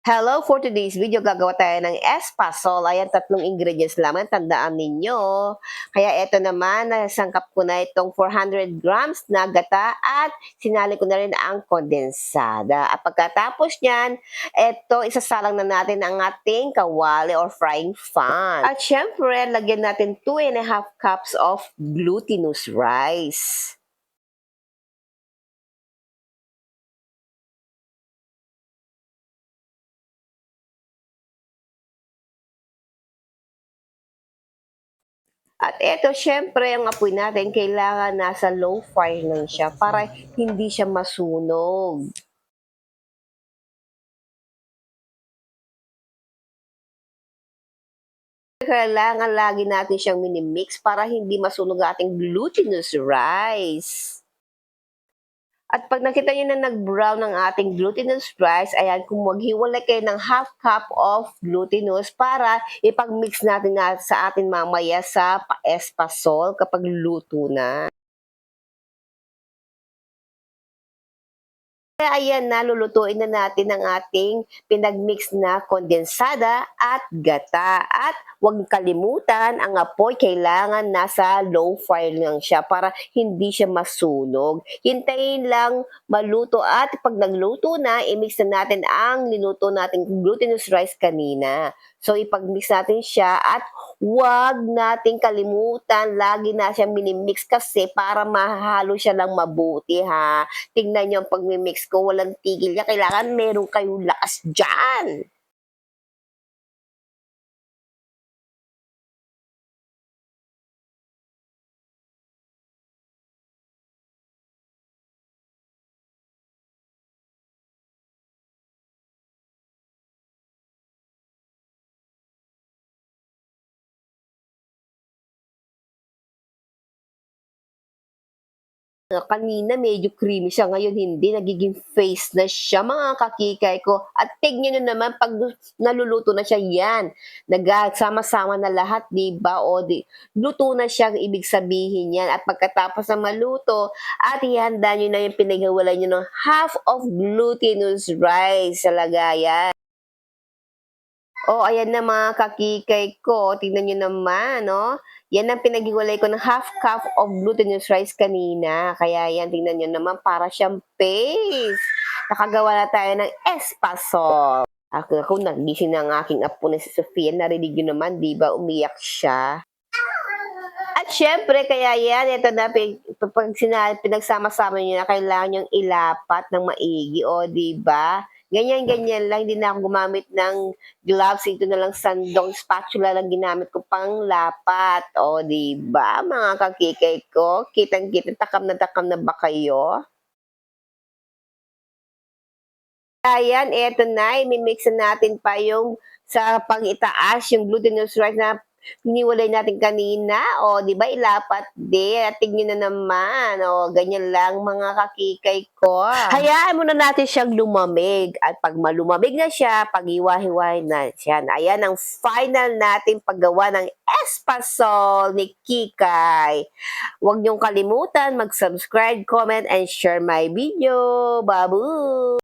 Hello, for today's video, gagawa tayo ng espasol. Ayan, 3 ingredients lamang, tandaan ninyo. Kaya eto naman, nasangkap ko na itong 400 grams na gata at sinali ko na rin ang kondensada. At pagkatapos niyan, eto, isasalang na natin ang ating kawali or frying pan. At syempre, lagyan natin 2.5 cups of glutinous rice. At eto, syempre, ang apoy natin, kailangan nasa low fire lang siya para hindi siya masunog. Kailangan lagi natin siyang minimix para hindi masunog ating glutinous rice. At pag nakita niyo na nag-brown ang ating glutinous rice, ayan, kung maghiwalay kayo ng half cup of glutinous para ipag-mix natin na sa atin mamaya sa espasol kapag luto na. Kaya ayan na, lulutuin na natin ang ating pinagmix na kondensada at gata. At huwag kalimutan, ang apoy kailangan nasa low fire lang siya para hindi siya masunog. Hintayin lang maluto at pag nagluto na, i-mix na natin ang niluto nating glutinous rice kanina. So ipag-mix natin siya at huwag nating kalimutan, lagi na siya minimix kasi para mahalo siya lang mabuti ha. Tingnan niyo ang pagmi-mix ko, walang tigil yan. Kailangan meron kayong lakas diyan. Kanina medyo creamy siya, ngayon hindi, nagiging face na siya mga kakikay ko. At tignan niyo naman 'pag naluluto na siya, 'yan, nagsama-sama na lahat, 'di ba? O luto na siya, ang ibig sabihin niyan. At pagkatapos na maluto at ihanda niyo na yung pinaghiwalay niyo ng half of glutinous rice sa lagayan. Oh, ayan na mga kakikay ko, tingnan niyo naman, no? Yan ang pinaghiwalay ko ng half cup of glutinous rice kanina. Kaya yan, tingnan niyo naman, para siyang paste. Nakagawa na tayo ng espasol. Ako, nagising na ang aking apo na si Sofia. Narinig niyo naman, di ba, umiyak siya. At syempre, kaya yan, ito na, pag pinagsama-sama nyo na, kailangan yung ilapat ng maigi, o, di ba? Ganyan-ganyan lang, hindi na ako gumamit ng gloves, ito na lang sandong spatula lang ginamit ko pang lapat, o, di ba? Mga kakikay ko, kitang-kita, takam na ba kayo? Ayan, eto na, imi-mix na natin pa yung sa pang-itaas, yung glutinous rice na hiniwalay natin kanina. O, di ba, ilapat din. At tignan na naman. O, ganyan lang mga kakikay ko. Hayaan muna natin siyang lumamig. At pag malumamig na siya, pag-iwa-hiwain na siya. Ayan ang final natin paggawa ng espasol ni Kikay. Huwag niyong kalimutan mag-subscribe, comment, and share my video. Babu!